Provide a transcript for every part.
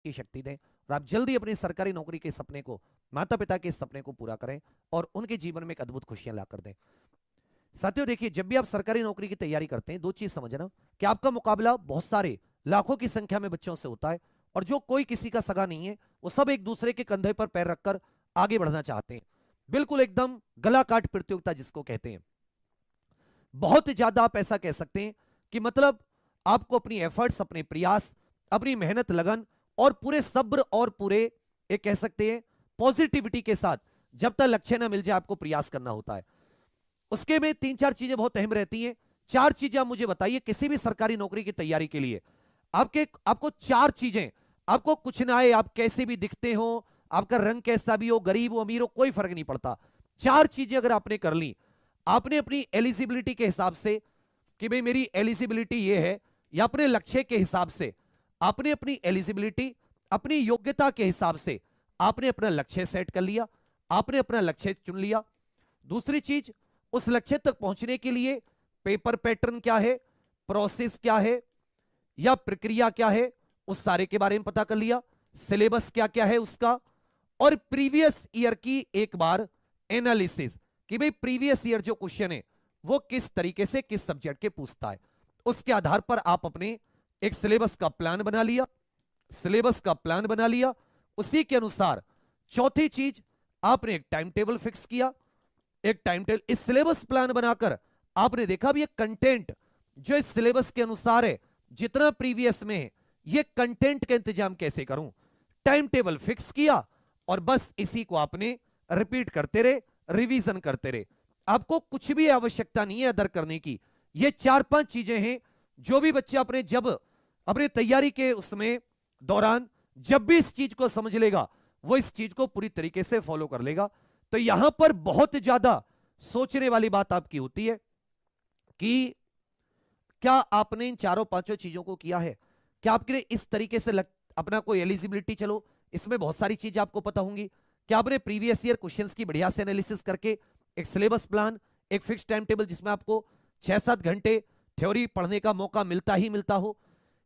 की शक्ति दें और आप जल्दी अपनी सरकारी नौकरी के सपने को, माता पिता के सपने को पूरा करें और उनके जीवन में एक अद्भुत खुशियां ला कर दें। साथियों देखिए, जब भी आप सरकारी नौकरी की तैयारी करते हैं, दो चीज समझना कि आपका मुकाबला बहुत सारे लाखों की संख्या में बच्चों से होता है और जो कोई किसी का सगा नहीं है, वो सब एक दूसरे के कंधे पर पैर रखकर आगे बढ़ना चाहते हैं। बिल्कुल एकदम गला काट प्रतियोगिता जिसको कहते हैं। बहुत ज्यादा आप ऐसा कह सकते हैं कि मतलब आपको अपनी एफर्ट्स, अपने प्रयास, अपनी मेहनत, लगन और पूरे सब्र और पूरे एक कह सकते हैं पॉजिटिविटी के साथ जब तक लक्ष्य ना मिल जाए आपको प्रयास करना होता है। उसके में 3-4 चीजें बहुत अहम रहती हैं। 4 चीजें आप मुझे बताइए किसी भी सरकारी नौकरी की तैयारी के लिए आपको 4 चीजें, आपको कुछ ना आए, आप कैसे भी दिखते हो, आपका रंग कैसा भी हो, गरीब हो अमीर हो, कोई फर्क नहीं पड़ता। 4 चीजें अगर आपने कर ली, आपने अपनी एलिजिबिलिटी के हिसाब से कि भाई मेरी एलिजिबिलिटी ये है, या अपने लक्ष्य के हिसाब से आपने अपनी एलिजिबिलिटी, अपनी योग्यता के हिसाब से आपने अपना लक्ष्य सेट कर लिया, आपने अपना लक्ष्य चुन लिया। दूसरी चीज, उस लक्ष्य तक पहुंचने के लिए पेपर पैटर्न क्या है, प्रोसेस क्या है या प्रक्रिया क्या है, उस सारे के बारे में पता कर लिया। सिलेबस क्या क्या है उसका, और प्रीवियस ईयर की एक बार एनालिसिस कि भाई प्रीवियस ईयर जो क्वेश्चन है वो किस तरीके से किस सब्जेक्ट के पूछता है। उसके आधार पर आप अपने एक सिलेबस का प्लान बना लिया, सिलेबस का प्लान बना लिया। उसी के अनुसार चौथी चीज, आपने एक टाइम टेबल फिक्स किया। एक टाइम टेबल, इस सिलेबस प्लान बनाकर आपने देखा भी ये कंटेंट जो इस सिलेबस के अनुसार है, जितना प्रीवियस में है, ये कंटेंट का इंतजाम कैसे करूं। टाइम टेबल फिक्स किया और बस इसी को आपने रिपीट करते रहे, रिवीजन करते रहे। आपको कुछ भी आवश्यकता नहीं है अदर करने की। ये 4-5 चीजें हैं जो भी बच्चा अपने तैयारी के उसमें दौरान जब भी इस चीज को समझ लेगा, वो इस चीज को पूरी तरीके से फॉलो कर लेगा। तो यहां पर बहुत ज्यादा सोचने वाली बात आपकी होती है कि क्या आपने इन 4-5 चीजों को किया है, क्या आपके इस तरीके से अपना कोई एलिजिबिलिटी, चलो इसमें बहुत सारी चीजें आपको पता होंगी। क्या आपने प्रीवियस ईयर क्वेश्चंस की बढ़िया से एनालिसिस करके एक सिलेबस प्लान, एक फिक्स टाइम टेबल जिसमें आपको 6-7 घंटे थ्योरी पढ़ने का मौका मिलता ही मिलता हो,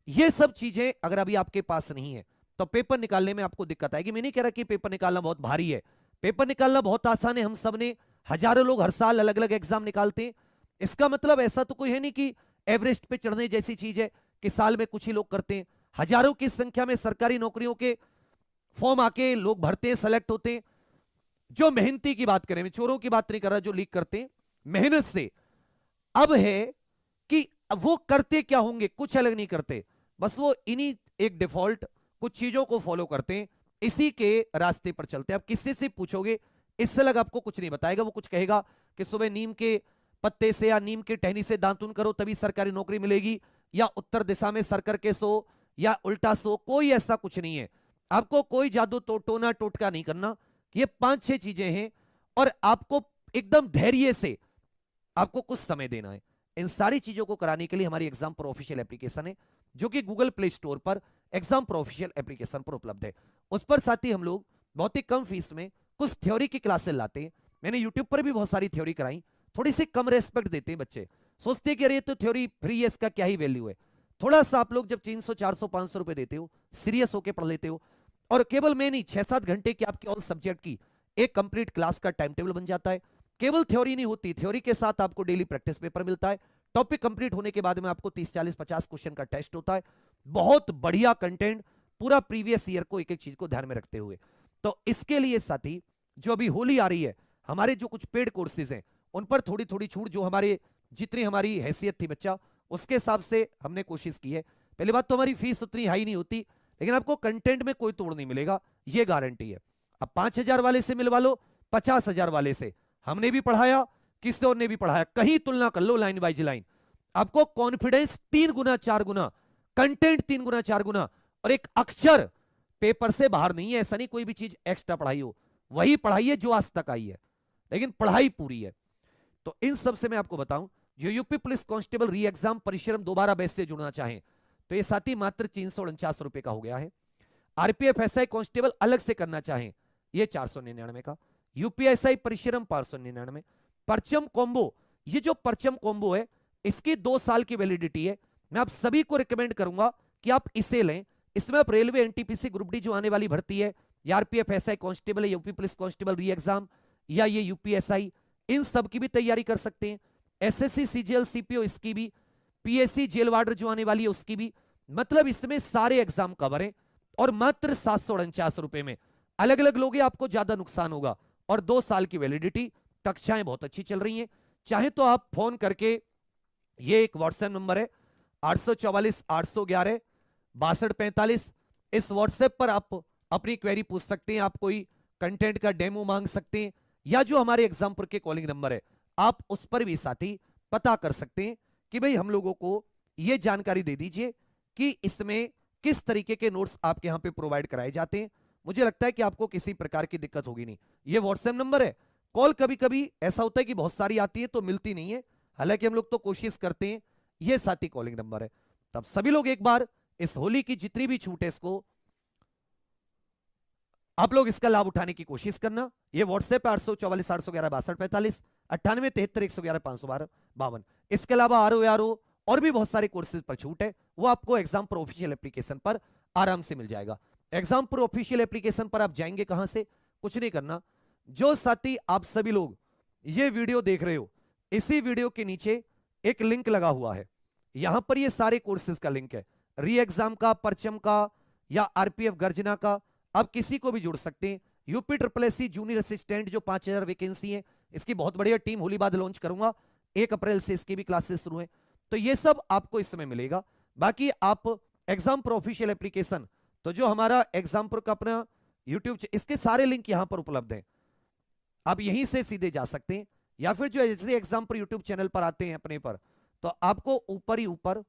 ये सब चीजें अगर अभी आपके पास नहीं है तो पेपर निकालने में आपको दिक्कत आएगी। मैं नहीं कह रहा कि पेपर निकालना बहुत भारी है, पेपर निकालना बहुत आसान है। हम सब ने, हजारों लोग हर साल अलग अलग एग्जाम निकालते हैं। इसका मतलब ऐसा तो कोई है नहीं कि एवरेस्ट पे चढ़ने जैसी चीज है कि साल में कुछ ही लोग करते हैं। हजारों की संख्या में सरकारी नौकरियों के फॉर्म आके लोग भरते हैं, सेलेक्ट होते हैं। जो मेहनती की बात करें, मैं चोरों की बात नहीं कर रहा जो लीक करते हैं मेहनत से, अब है कि वो करते क्या होंगे, कुछ अलग नहीं करते, बस वो इन्हीं एक डिफॉल्ट कुछ चीजों को फॉलो करते हैं, इसी के रास्ते पर चलते हैं। आप किसी से पूछोगे इससे अलग आपको कुछ नहीं बताएगा। वो कुछ कहेगा कि सुबह नीम के पत्ते से या नीम के टहनी से दातुन करो तभी सरकारी नौकरी मिलेगी, या उत्तर दिशा में सर करके सो, या उल्टा सो। कोई ऐसा कुछ नहीं है। आपको कोई जादू टोना टोटका नहीं करना। ये 5-6 चीजें हैं और आपको एकदम धैर्य से आपको कुछ समय देना है। इन सारी चीजों को कराने के लिए हमारी एग्जाम प्रो ऑफिशियल एप्लीकेशन है जो कि गूगल प्ले स्टोर पर एग्जाम प्रो ऑफिशियल एप्लीकेशन पर उपलब्ध है। उस पर साथ ही हम लोग बहुत ही कम फीस में कुछ थ्योरी की क्लासेस लाते हैं। मैंने यूट्यूब पर भी बहुत सारी थ्योरी कराई। थोड़ी सी कम रेस्पेक्ट देते हैं बच्चे, सोचते हैं कि अरे तो थ्योरी फ्री है, इसका क्या ही वैल्यू है। थोड़ा सा आप लोग जब 300-400-500 रुपए देते हो, सीरियस होकर पढ़ लेते हो, और केवल मैं नहीं 6-7 घंटे की आपकी ऑल सब्जेक्ट की एक कंप्लीट क्लास का टाइम टेबल बन जाता है। केवल थ्योरी नहीं होती, थ्योरी के साथ आपको डेली प्रैक्टिस पेपर मिलता है। टॉपिक कंप्लीट होने के बाद में आपको 30-40-50 क्वेश्चन का टेस्ट होता है। बहुत बढ़िया कंटेंट, पूरा प्रीवियस ईयर को एक एक चीज को ध्यान में रखते हुए। तो इसके लिए साथी जो अभी होली आ रही है, हमारे जो कुछ पेड कोर्सेज हैं उन पर थोड़ी थोड़ी छूट, जो हमारे जितनी हमारी हैसियत थी बच्चा उसके हिसाब से हमने कोशिश की है। पहली बात तो हमारी फीस उतनी हाई नहीं होती, लेकिन आपको कंटेंट में कोई तोड़ नहीं मिलेगा, ये गारंटी है। अब 5,000 वाले से मिलवा लो, 50,000 वाले से, हमने भी पढ़ाया, किसी और ने भी पढ़ाया, कहीं तुलना कर लो लाइन बाई लाइन। आपको कॉन्फिडेंस 3 गुना 4 गुना, कंटेंट 3 गुना 4 गुना, और एक अक्षर पेपर से बाहर नहीं है। ऐसा नहीं कोई भी चीज एक्स्ट्रा पढ़ाई हो, वही पढ़ाई है जो आज तक आई है, लेकिन पढ़ाई पूरी है। तो इन सब से मैं आपको बताऊं, जो यूपी पुलिस कांस्टेबल री एग्जाम परिश्रम दोबारा बैच से जुड़ना चाहें तो ये साथी मात्र 349 रुपए का हो गया है। आरपीएफ एसआई कांस्टेबल अलग से करना चाहें ये 499 का, यूपीएसआई परिश्रम 599, परचम कॉम्बो, ये जो परचम कॉम्बो है इसकी 2 साल की वैलिडिटी है। मैं आप सभी को रिकमेंड करूंगा कि आप इसे लें, इसमें आप रेलवे एनटीपीसी ग्रुप डी जो आने वाली भर्ती है, या RPF SI constable, UP police constable री एग्जाम, या ये यूपीएसआई, इन सब की भी तैयारी कर सकते हैं। एसएससी सीजीएल सीपीओ इसकी भी, पीएससी जेल वार्डर जो आने वाली है उसकी भी। मतलब इसमें सारे एग्जाम कवर है और मात्र 749 रुपए में। अलग अलग लोगे आपको ज्यादा नुकसान होगा। और 2 साल की वैलिडिटी, कक्षाएं बहुत अच्छी चल रही हैं। चाहे तो आप फोन करके, ये एक व्हाट्सएप नंबर है 844 811 6245, इस व्हाट्सएप पर आप अपनी क्वेरी पूछ सकते हैं। आप कोई कंटेंट का डेमो मांग सकते हैं, या जो हमारे एग्जाम्पल के कॉलिंग नंबर है आप उस पर भी साथी पता कर सकते हैं कि भाई हम लोगों को यह जानकारी दे दीजिए कि इसमें किस तरीके के नोट्स आपके यहां पे प्रोवाइड कराए जाते हैं। मुझे लगता है कि आपको किसी प्रकार की दिक्कत होगी नहीं। ये व्हाट्सएप नंबर है। कॉल कभी कभी ऐसा होता है कि बहुत सारी आती है तो मिलती नहीं है, हालांकि हम लोग तो कोशिश करते हैं। ये साथी कॉलिंग नंबर है। तब सभी लोग एक बार इस होली की जितनी भी छूट है इसको आप लोग इसका लाभ उठाने की कोशिश करना। ये व्हाट्सएप 844 811 6245, 98 73 111 512 52। इसके अलावा आरओ और भी बहुत सारे कोर्सेज पर छूट है, वो आपको एग्जाम प्रो ऑफिशियल एप्लीकेशन पर आराम से मिल जाएगा। एग्जाम प्रो ऑफिशियल एप्लीकेशन पर आप जाएंगे कहां से? कुछ नहीं करना। जो साथी आप सभी लोग ये वीडियो देख रहे हो, इसी वीडियो के नीचे एक लिंक लगा हुआ है। यहां पर ये सारे कोर्सेज का लिंक है, री एग्जाम का, परचम का, या आरपीएफ गर्जना का। आप किसी को भी जुड़ सकते हैं। UP triple SC junior assistant जो 5000 वैकेंसी है, इसकी बहुत बढ़िया टीम होली बाद लॉन्च करूंगा। 1 अप्रैल से इसकी भी क्लासेस शुरू हैं। तो ये सब आपको इस समय मिलेगा। बाकी आप एग्जाम प्रो ऑफिशियल एप्लीकेशन, तो जो हमारा एग्जाम प्रो का अपना यूट्यूब, इसके सारे लिंक यहां पर उपलब्ध हैं। आप यहीं से सीधे जा सकते हैं, या फिर जो ऐसे एग्जाम पर यूट्यूब चैनल पर आते हैं अपने पर, तो आपको ऊपर ही ऊपर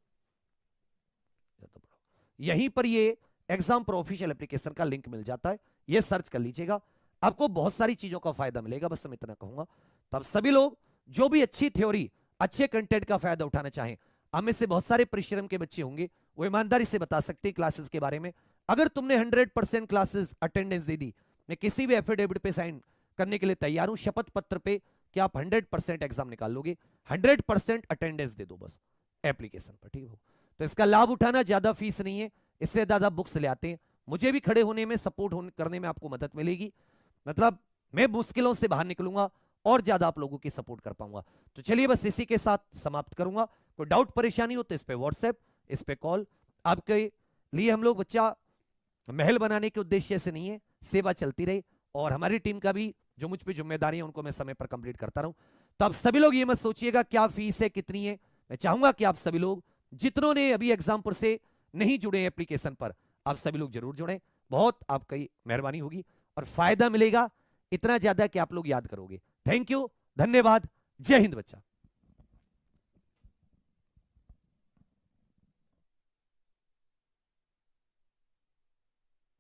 यहीं पर ये एग्जाम प्रो ऑफिशियल एप्लीकेशन का लिंक मिल जाता है। ये सर्च कर लीजिएगा, आपको बहुत सारी चीजों का फायदा मिलेगा। बस मैं इतना कहूंगा। तब सभी लोग जो भी अच्छी थ्योरी, अच्छे कंटेंट का फायदा उठाना चाहें, हमें से बहुत सारे परिश्रम के बच्चे होंगे, वो ईमानदारी से बता सकते हैं क्लासेस के बारे में। अगर तुमने 100% क्लासेस अटेंडेंस दे दी, मैं किसी भी एफिडेविट पे साइन करने के लिए तैयार हूं, शपथ पत्र पे, कि आप 100% एग्जाम निकाल लोगे। 100% अटेंडेंस दे दो बस एप्लीकेशन पर, ठीक है? तो इसका लाभ उठाना, ज्यादा फीस नहीं है, इससे ज्यादा बुक्स ले आते हैं। मुझे भी खड़े होने में, सपोर्ट करने में आपको मदद मिलेगी। मतलब मैं मुश्किलों से बाहर निकलूंगा और ज्यादा आप लोगों की सपोर्ट कर पाऊंगा। तो चलिए बस इसी के साथ समाप्त करूंगा। कोई डाउट परेशानी हो तो इस पे व्हाट्सएप, इस पे कॉल। आपके लिए हम लोग बच्चा महल बनाने के उद्देश्य से नहीं है, सेवा चलती रहे, और हमारी टीम का भी जो मुझ पे जिम्मेदारी है उनको मैं समय पर कंप्लीट करता रहूं। तो आप सभी लोग ये मत सोचिएगा क्या फीस है, कितनी है। मैं चाहूंगा कि आप सभी लोग, जितनों ने अभी एग्जाम्पुल से नहीं जुड़े एप्लीकेशन पर, आप सभी लोग जरूर जुड़ें। बहुत आपकी मेहरबानी होगी और फायदा मिलेगा इतना ज्यादा कि आप लोग याद करोगे। थैंक यू, धन्यवाद, जय हिंद बच्चा।